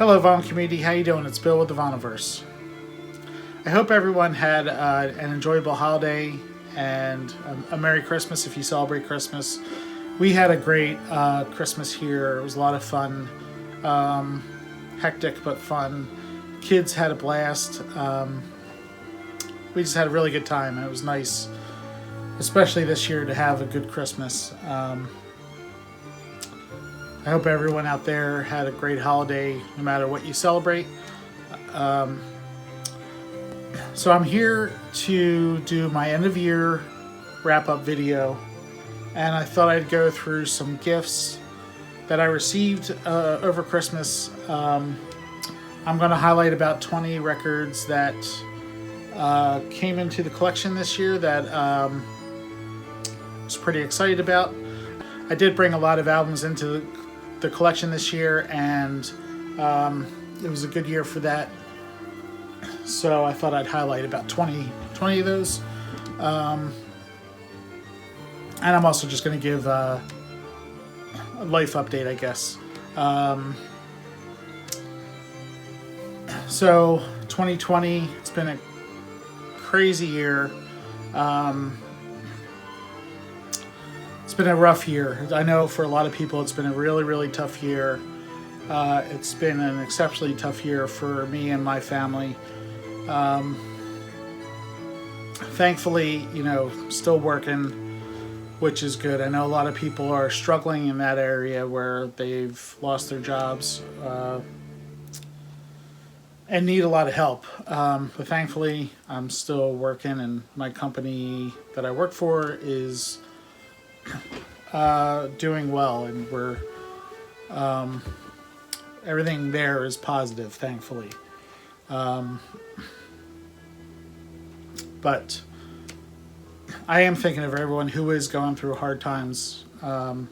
Hello, Vaughn community. How you doing? It's Bill with the Vaughniverse. I hope everyone had an enjoyable holiday and a Merry Christmas if you celebrate Christmas. We had a great Christmas here. It was a lot of fun. Hectic but fun. Kids had a blast. We just had a really good time, and it was nice, especially this year, to have a good Christmas. I hope everyone out there had a great holiday, no matter what you celebrate. So I'm here to do my end of year wrap-up video, and I thought I'd go through some gifts that I received over Christmas. I'm going to highlight about 20 records that came into the collection this year that I was pretty excited about. I did bring a lot of albums into the collection this year, and it was a good year for that. So I thought I'd highlight about 20 of those. And I'm also just going to give a life update, I guess. So 2020, it's been a crazy year. It's been a rough year. I know for a lot of people it's been a really, really tough year. It's been an exceptionally tough year for me and my family. Thankfully, still working, which is good. I know a lot of people are struggling in that area where they've lost their jobs and need a lot of help. But thankfully, I'm still working, and my company that I work for is doing well, and we're everything there is positive, thankfully. But I am thinking of everyone who is going through hard times, and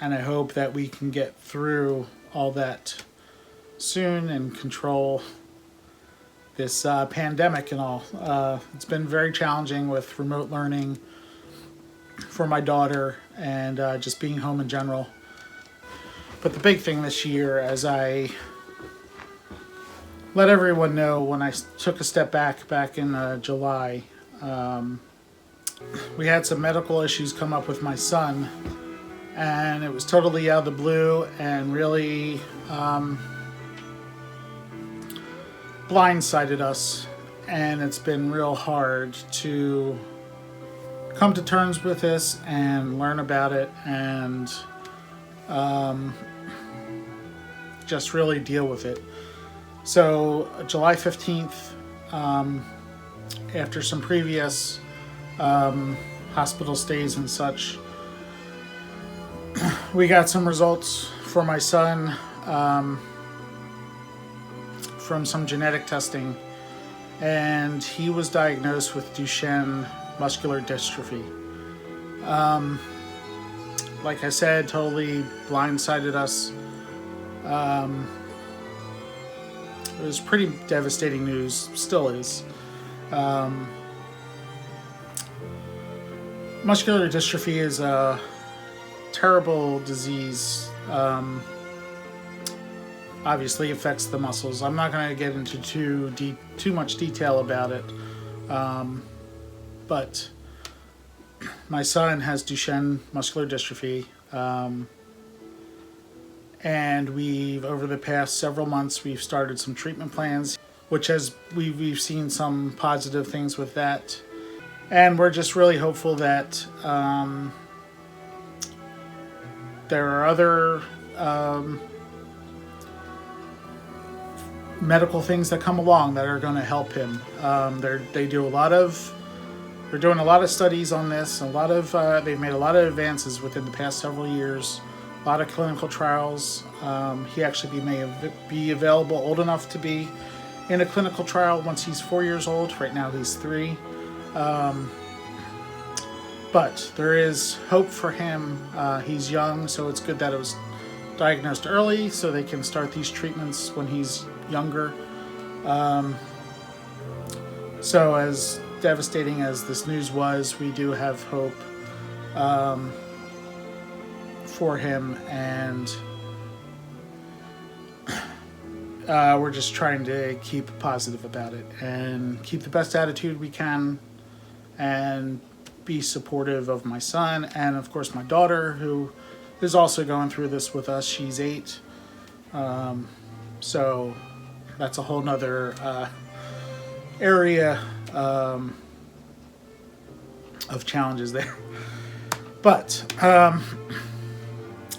I hope that we can get through all that soon and control this pandemic and all. It's been very challenging with remote learning for my daughter and just being home in general. But the big thing this year, as I let everyone know when I took a step back in July, we had some medical issues come up with my son, and it was totally out of the blue and really blindsided us, and it's been real hard to come to terms with this and learn about it and just really deal with it. So July 15th, after some previous hospital stays and such, we got some results for my son from some genetic testing, and he was diagnosed with Duchenne muscular dystrophy. Like I said, totally blindsided us. It was pretty devastating news, still is. Muscular dystrophy is a terrible disease. Obviously affects the muscles. I'm not going to get into too much detail about it. But my son has Duchenne muscular dystrophy. And over the past several months, we've started some treatment plans, which we've seen some positive things with that. And we're just really hopeful that there are other medical things that come along that are going to help him. They're doing a lot of studies on this. They've made a lot of advances within the past several years. A lot of clinical trials. He actually may be available old enough to be in a clinical trial once he's 4 years old. Right now he's 3. But there is hope for him. He's young, so it's good that it was diagnosed early so they can start these treatments when he's younger. So as devastating as this news was, we do have hope for him, and we're just trying to keep positive about it and keep the best attitude we can and be supportive of my son and, of course, my daughter, who is also going through this with us. She's 8. So that's a whole nother area of challenges there. But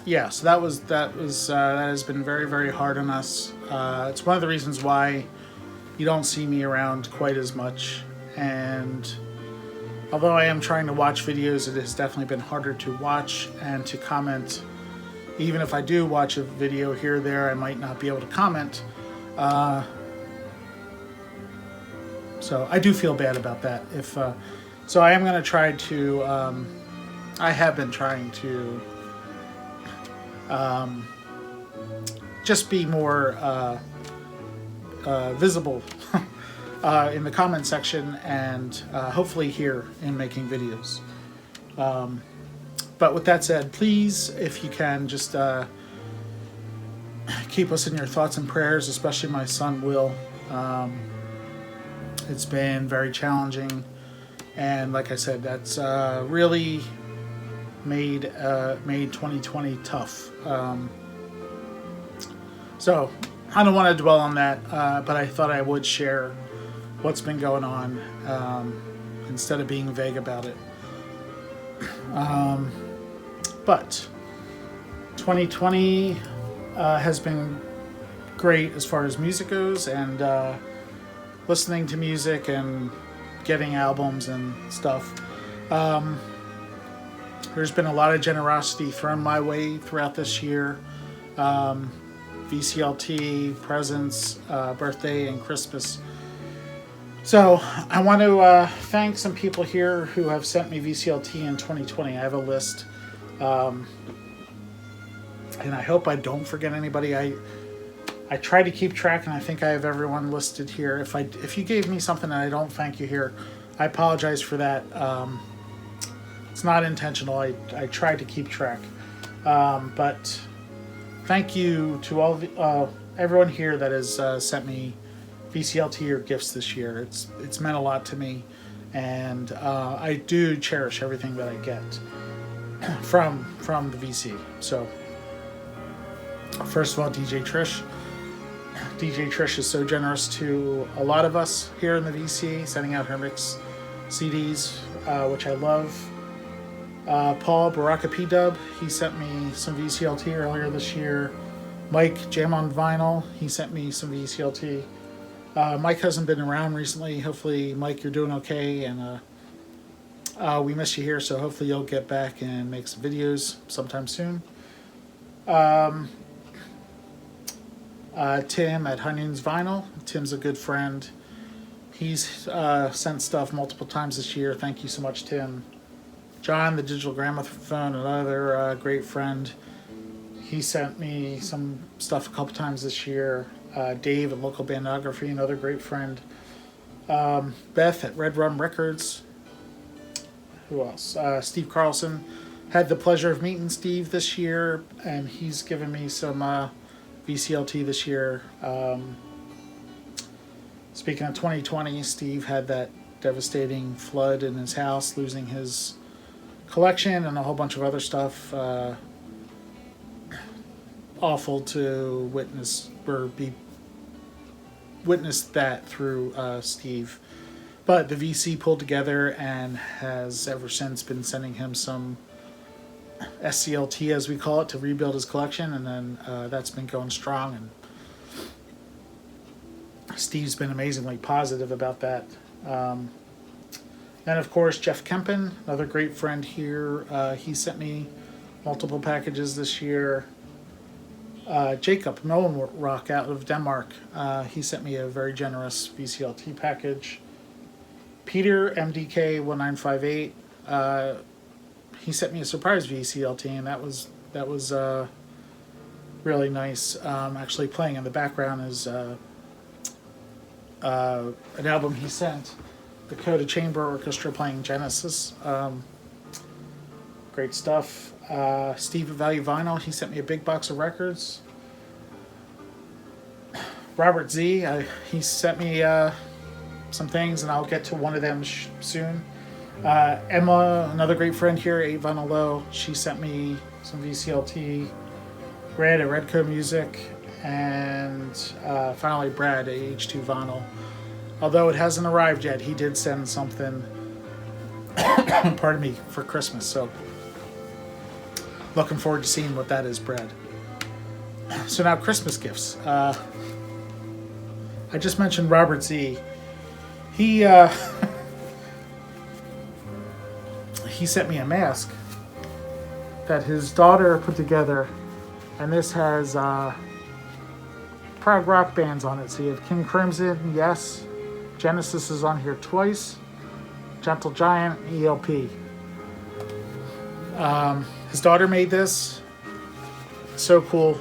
yeah, so that has been very, very hard on us. It's one of the reasons why you don't see me around quite as much. And although I am trying to watch videos, it has definitely been harder to watch and to comment. Even if I do watch a video here or there, I might not be able to comment. So I do feel bad about that. So I am going to try to, I have been trying to just be more visible in the comment section and hopefully here in making videos. But with that said, please, if you can, just keep us in your thoughts and prayers, especially my son Will. It's been very challenging, and like I said, that's really made 2020 tough. So I don't want to dwell on that, but I thought I would share what's been going on instead of being vague about it. But 2020 has been great as far as music goes, and listening to music and getting albums and stuff. There's been a lot of generosity thrown my way throughout this year. VCLT, presents, birthday, and Christmas. So I want to thank some people here who have sent me VCLT in 2020. I have a list. And I hope I don't forget anybody. I try to keep track, and I think I have everyone listed here. If you gave me something and I don't thank you here, I apologize for that. It's not intentional. I try to keep track. But thank you to all everyone here that has sent me VCLT or gifts this year. It's meant a lot to me, and I do cherish everything that I get from the VC. So first of all, DJ Trish is so generous to a lot of us here in the VC, sending out her mix CDs, which I love. Paul Baraka P-Dub, he sent me some VCLT earlier this year. Mike Jam on Vinyl, he sent me some VCLT. Mike hasn't been around recently. Hopefully, Mike, you're doing okay, and we miss you here, so hopefully you'll get back and make some videos sometime soon. Tim at Honey's Vinyl. Tim's a good friend. He's sent stuff multiple times this year. Thank you so much, Tim. John, the Digital Gramophone, another great friend. He sent me some stuff a couple times this year. Dave at Local Bandography, another great friend. Beth at Red Rum Records. Who else? Steve Carlson. Had the pleasure of meeting Steve this year, and he's given me some VCLT this year. Speaking of 2020, Steve had that devastating flood in his house, losing his collection and a whole bunch of other stuff. Awful to witness or be witnessed that through Steve. But the VC pulled together and has ever since been sending him some SCLT, as we call it, to rebuild his collection, and then that's been going strong, and Steve's been amazingly positive about that. And of course, Jeff Kempen, another great friend here, he sent me multiple packages this year. Jacob Nolenrock out of Denmark, he sent me a very generous VCLT package. Peter MDK1958, he sent me a surprise VCLT, and that was really nice. Actually, playing in the background is an album he sent, the Coda Chamber Orchestra playing Genesis. Great stuff. Steve at Value Vinyl, he sent me a big box of records. Robert Z, he sent me some things, and I'll get to one of them soon. Emma, another great friend here, 8 Vinyl Low, she sent me some VCLT. Red at Redco Music, and finally Brad at H2 Vinyl. Although it hasn't arrived yet, he did send something, pardon me, for Christmas. So looking forward to seeing what that is, Brad. So now Christmas gifts. I just mentioned Robert Z. He he sent me a mask that his daughter put together. And this has prog rock bands on it. So you have King Crimson, Yes. Genesis is on here twice. Gentle Giant, ELP. His daughter made this. So cool.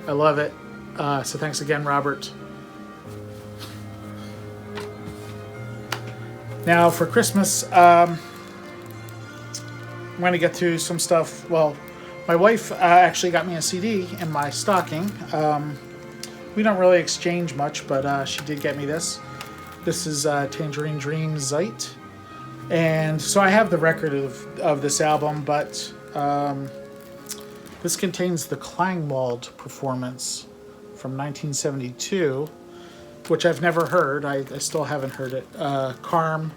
I love it. So thanks again, Robert. Now for Christmas, I'm going to get to some stuff. Well, my wife actually got me a CD in my stocking. We don't really exchange much, but she did get me this. This is Tangerine Dream Zeit. And so I have the record of this album, but this contains the Klangwald performance from 1972, which I've never heard. I still haven't heard it. Carm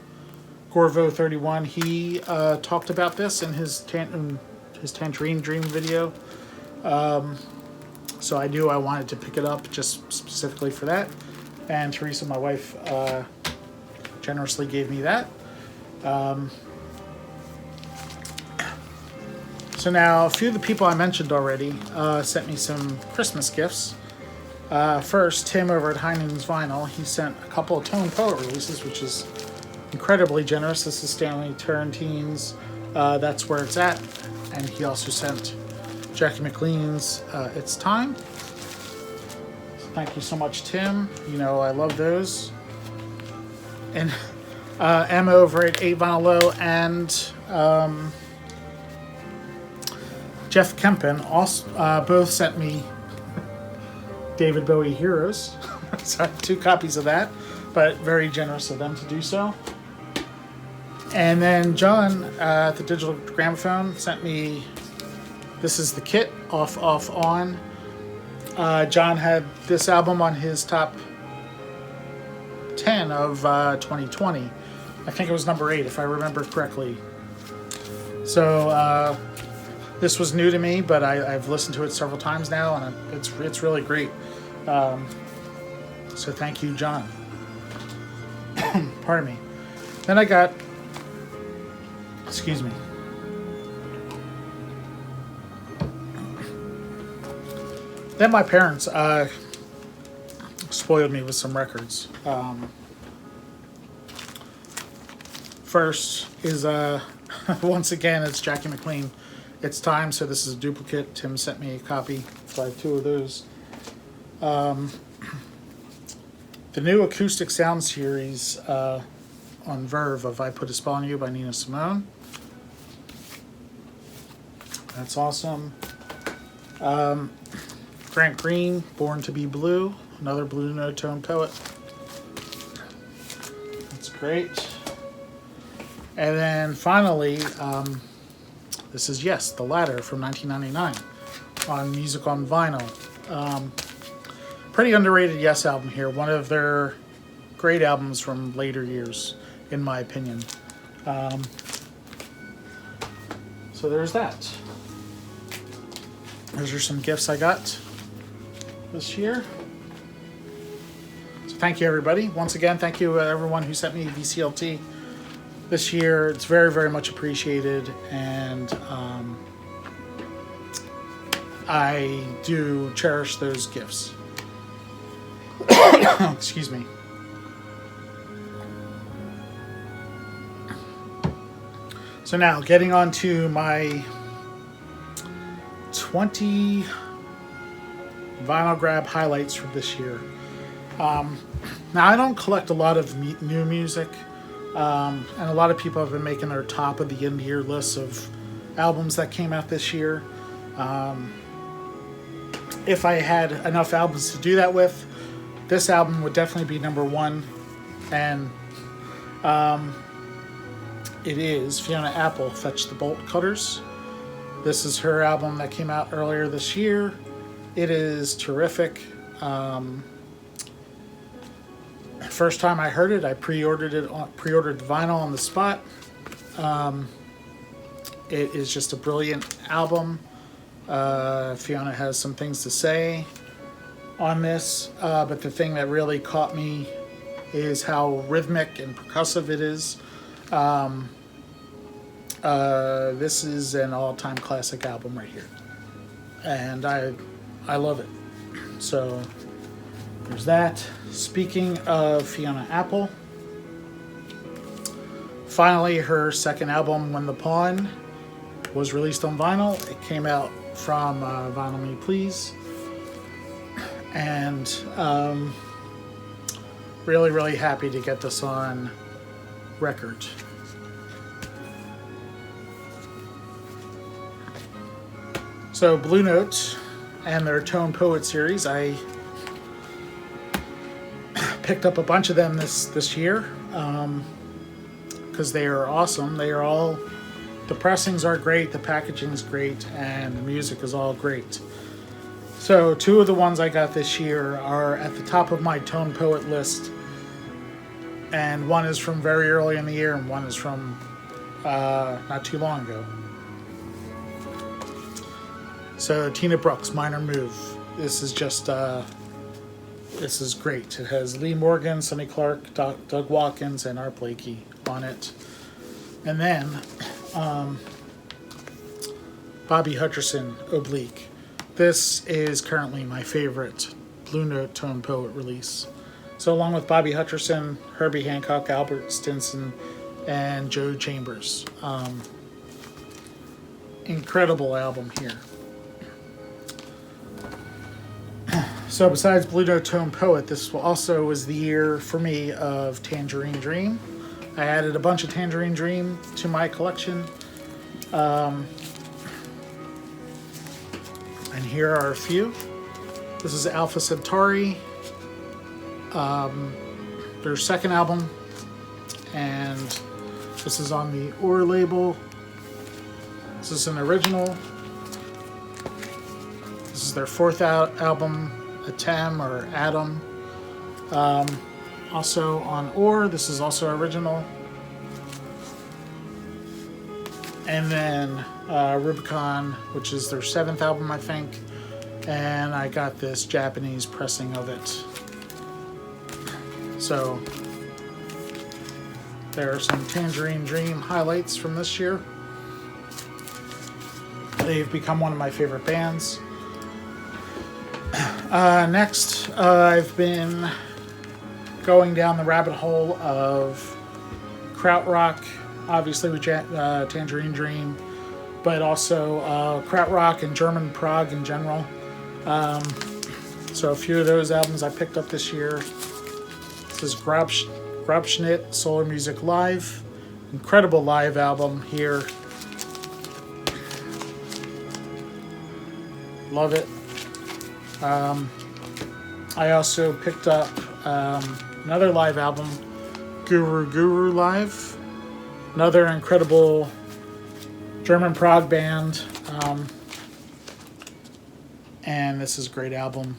Gorvo 31, he talked about this in his Tangerine Dream video. So I knew I wanted to pick it up just specifically for that. And Teresa, my wife, generously gave me that. So now a few of the people I mentioned already sent me some Christmas gifts. First, Tim over at Heinen's Vinyl, he sent a couple of Tone Poet releases, which is incredibly generous. This is Stanley Turrentine's That's Where It's At. And he also sent Jackie McLean's It's Time. So thank you so much, Tim. You know I love those. And Emma over at 8 Vinyl Low and Jeff Kempen also both sent me David Bowie Heroes. So I have 2 copies of that, but very generous of them to do so. And then John at the Digital Gramophone sent me, this is the kit, Off, Off, On. John had this album on his top 10 of 2020. I think it was number 8, if I remember correctly. So this was new to me, but I've listened to it several times now, and it's really great. So thank you, John. Pardon me. Then I got, excuse me. Then my parents spoiled me with some records. First is, once again, it's Jackie McLean. It's Time, so this is a duplicate. Tim sent me a copy, so I have 2 of those. The new acoustic sound series on Verve of I Put a Spell on You by Nina Simone. That's awesome. Grant Green, Born to Be Blue, another Blue Note Tone poet. That's great. And then finally, this is Yes, The Ladder from 1999 on Music on Vinyl. Pretty underrated Yes album here. One of their great albums from later years, in my opinion. So there's that. Those are some gifts I got this year. So thank you, everybody. Once again, thank you everyone who sent me VCLT this year. It's very, very much appreciated, and I do cherish those gifts. Excuse me. So now, getting on to my 20 vinyl grab highlights from this year. Now, I don't collect a lot of new music, and a lot of people have been making their top of the end year lists of albums that came out this year. If I had enough albums to do that with, this album would definitely be number one, and it is Fiona Apple, Fetch the Bolt Cutters. This is her album that came out earlier this year. It is terrific. First time I heard it, I pre-ordered the vinyl on the spot. It is just a brilliant album. Fiona has some things to say on this, but the thing that really caught me is how rhythmic and percussive it is. This is an all-time classic album right here, and I love it. So there's that. Speaking of Fiona Apple, finally her second album, When the Pawn, was released on vinyl. It came out from Vinyl Me Please, and really happy to get this on record. So Blue Note and their Tone Poet series, I picked up a bunch of them this year because they are awesome. They are all, the pressings are great, the packaging is great, and the music is all great. So two of the ones I got this year are at the top of my Tone Poet list, and one is from very early in the year, and one is from not too long ago. So Tina Brooks, Minor Move. This is just, this is great. It has Lee Morgan, Sonny Clark, Doug Watkins, and Art Blakey on it. And then Bobby Hutcherson, Oblique. This is currently my favorite Blue Note Tone Poet release. So along with Bobby Hutcherson, Herbie Hancock, Albert Stinson, and Joe Chambers. Incredible album here. So besides Blue Note Tone Poet, this also was the year for me of Tangerine Dream. I added a bunch of Tangerine Dream to my collection. And here are a few. This is Alpha Centauri, their second album, and this is on the Or label. This is an original. This is their fourth album, Atom or Atom. Also on Or, this is also original. And then Rubicon, which is their seventh album, I think. And I got this Japanese pressing of it. So there are some Tangerine Dream highlights from this year. They've become one of my favorite bands. Next, I've been going down the rabbit hole of krautrock, obviously with Tangerine Dream, but also krautrock and German prog in general. So a few of those albums I picked up this year. This is Grabschnitt Solar Music Live. Incredible live album here. Love it. I also picked up another live album, Guru Live. Another incredible German prog band. And this is a great album.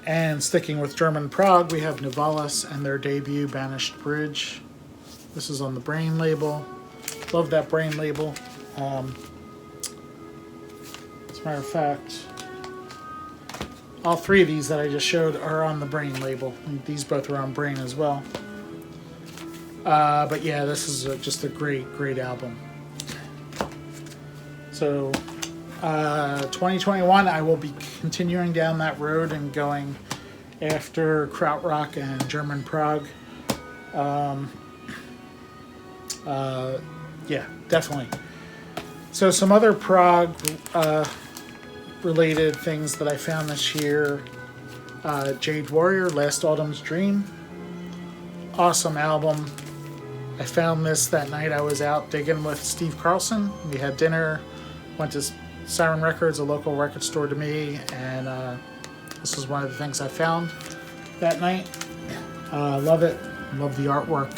And sticking with German prog, we have Novalis and their debut, Banished Bridge. This is on the Brain label. Love that Brain label. As a matter of fact, all three of these that I just showed are on the Brain label. And these both are on Brain as well. But yeah, this is just a great album. So 2021, I will be continuing down that road and going after krautrock and German prog. Yeah, definitely. So some other prog related things that I found this year. Jade Warrior, Last Autumn's Dream. Awesome album. I found this that night I was out digging with Steve Carlson. We had dinner, went to Siren Records, a local record store to me, and This was one of the things I found that night. Love it. Love the artwork.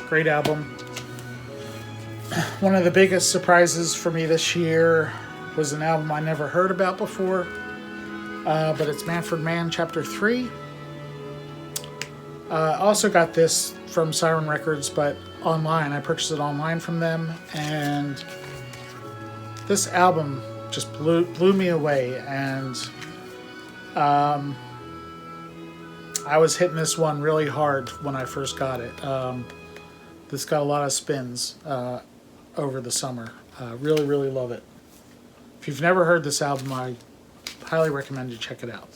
Great album. One of the biggest surprises for me this year was an album I never heard about before, but it's Manfred Mann, Chapter 3. Also got this from Siren Records, but online. I purchased it online from them, and this album just blew me away, and I was hitting this one really hard when I first got it. This got a lot of spins over the summer. Really, really love it. If you've never heard this album, I highly recommend you check it out.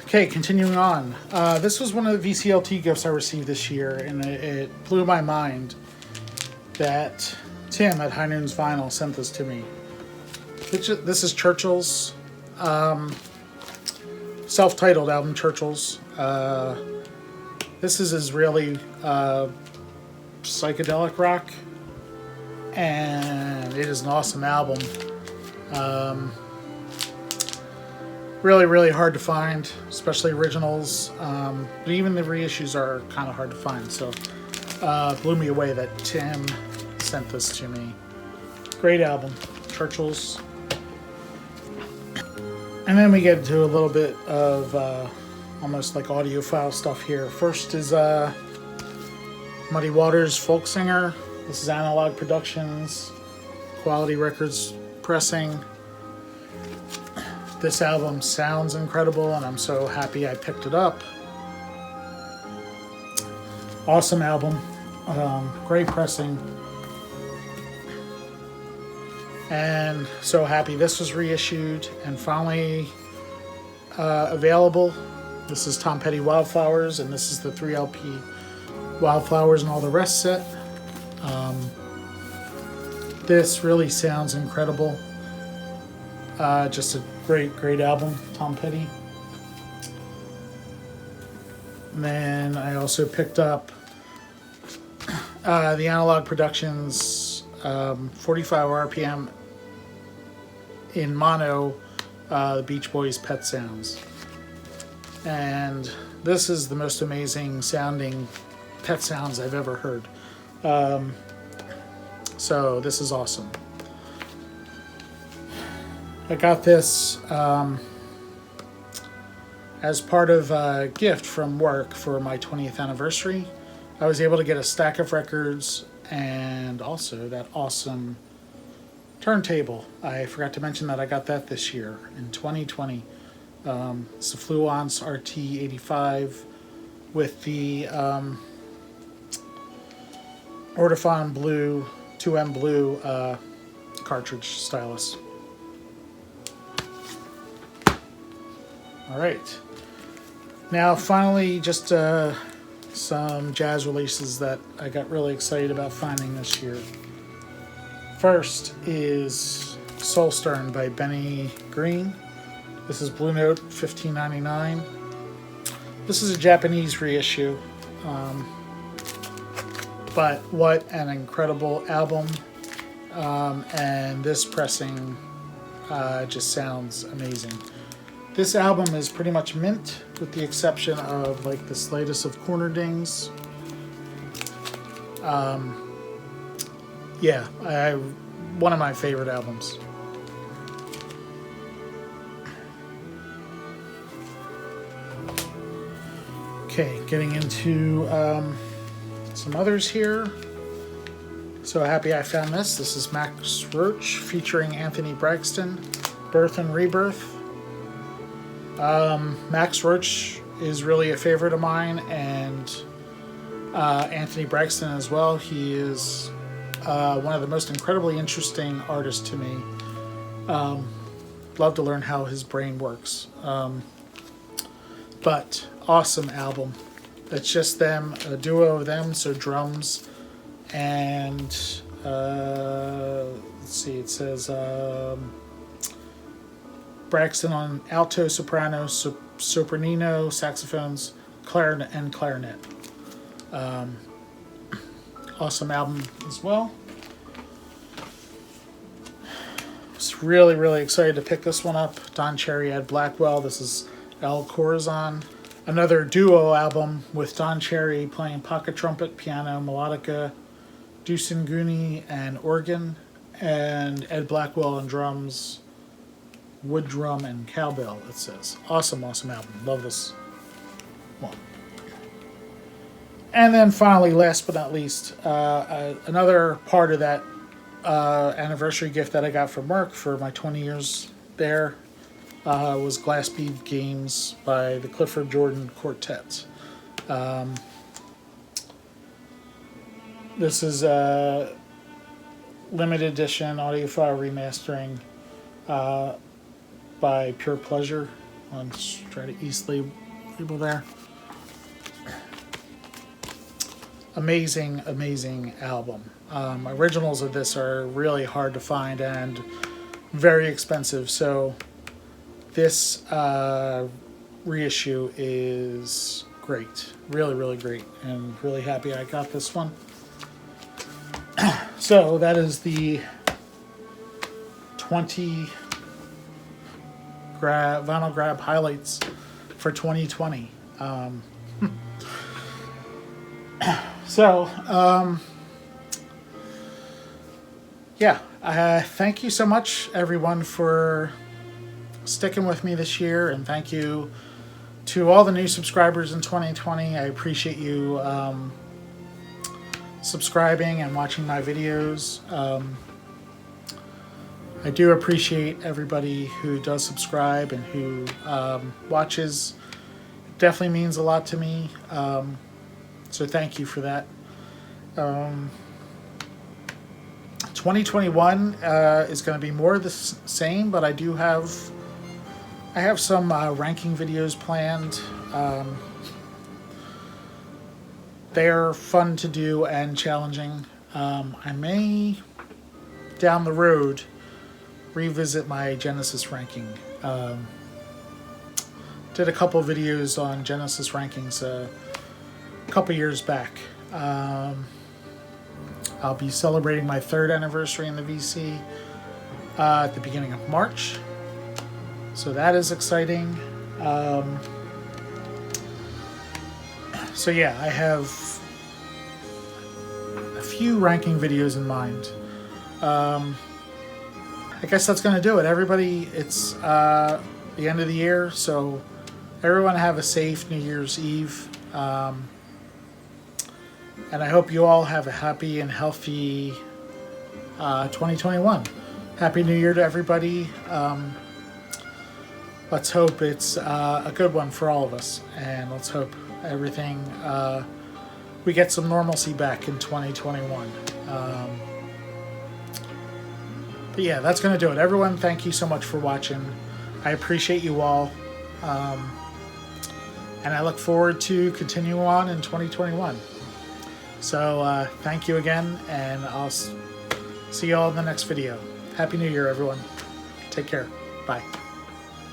Okay, continuing on. This was one of the VCLT gifts I received this year, and it blew my mind that Tim at High Noon's Vinyl sent this to me. This is Churchill's self-titled album, Churchill's. This is his really psychedelic rock, and it is an awesome album. Really, really hard to find, especially originals. But even the reissues are kind of hard to find. So, blew me away that Tim sent this to me. Great album, Churchill's. And then we get to a little bit of almost like audiophile stuff here. First is Muddy Waters Folk Singer. This is Analog Productions, Quality Records Pressing. This album sounds incredible, and I'm so happy I picked it up. Awesome album. Great pressing. And so happy this was reissued and finally available. This is Tom Petty Wildflowers, and this is the 3LP Wildflowers and All the Rest set. This really sounds incredible. Just a great album, Tom Petty. And then I also picked up the Analog Productions 45 RPM in mono, the Beach Boys' Pet Sounds. And this is the most amazing sounding pet sounds I've ever heard. So this is awesome. I got this as part of a gift from work for my 20th anniversary. I was able to get a stack of records and also that awesome turntable. I forgot to mention that I got that this year in 2020. It's the Fluence RT85 with the Ortofon Blue 2M Blue cartridge stylus. All right. Now, finally, just some jazz releases that I got really excited about finding this year. First is Soulstern by Benny Green. This is Blue Note 1599. This is a Japanese reissue. But what an incredible album. And this pressing just sounds amazing. This album is pretty much mint, with the exception of like the slightest of corner dings. Yeah, one of my favorite albums. Okay, getting into some others here. So happy I found this. This is Max Roach featuring Anthony Braxton, Birth and Rebirth. Max Roach is really a favorite of mine, and Anthony Braxton as well. He is one of the most incredibly interesting artists to me. Love to learn how his brain works. But awesome album. It's just them, a duo of them, so drums and let's see, it says Braxton on alto, soprano, sopranino, saxophones, clarinet, and clarinet. Awesome album as well. was really excited to pick this one up. Don Cherry, Ed Blackwell. This is El Corazon. Another duo album with Don Cherry playing pocket trumpet, piano, melodica, dulcimer, and organ, and Ed Blackwell on drums, wood drum, and cowbell, it says. Awesome album. Love this one. And then finally, last but not least, another part of that anniversary gift that I got from Merck for my 20 years there was Glass Bead Games by the Clifford Jordan Quartet. This is a limited edition audiophile remastering by Pure Pleasure on Strata East label there. Amazing album. Originals of this are really hard to find and very expensive, so this reissue is great. Really great, and really happy I got this one. So that is the 20 vinyl grab highlights for 2020. Yeah, thank you so much, everyone, for sticking with me this year, and thank you to all the new subscribers in 2020. I appreciate you subscribing and watching my videos. I do appreciate everybody who does subscribe and who watches. It definitely means a lot to me. So thank you for that. 2021 is going to be more of the same, but I have some ranking videos planned. They're fun to do and challenging. I may, down the road, revisit my Genesis ranking. Did a couple videos on Genesis rankings a couple years back. I'll be celebrating my 3rd anniversary in the VC at the beginning of March. So that is exciting. So yeah, I have a few ranking videos in mind. I guess that's going to do it. Everybody, it's the end of the year, so everyone have a safe New Year's Eve. And I hope you all have a happy and healthy 2021. Happy New Year to everybody. Let's hope it's a good one for all of us. And let's hope everything, we get some normalcy back in 2021. But yeah, that's going to do it. Everyone, thank you so much for watching. I appreciate you all. And I look forward to continuing on in 2021. So thank you again, and I'll see you all in the next video. Happy New Year, everyone. Take care. Bye.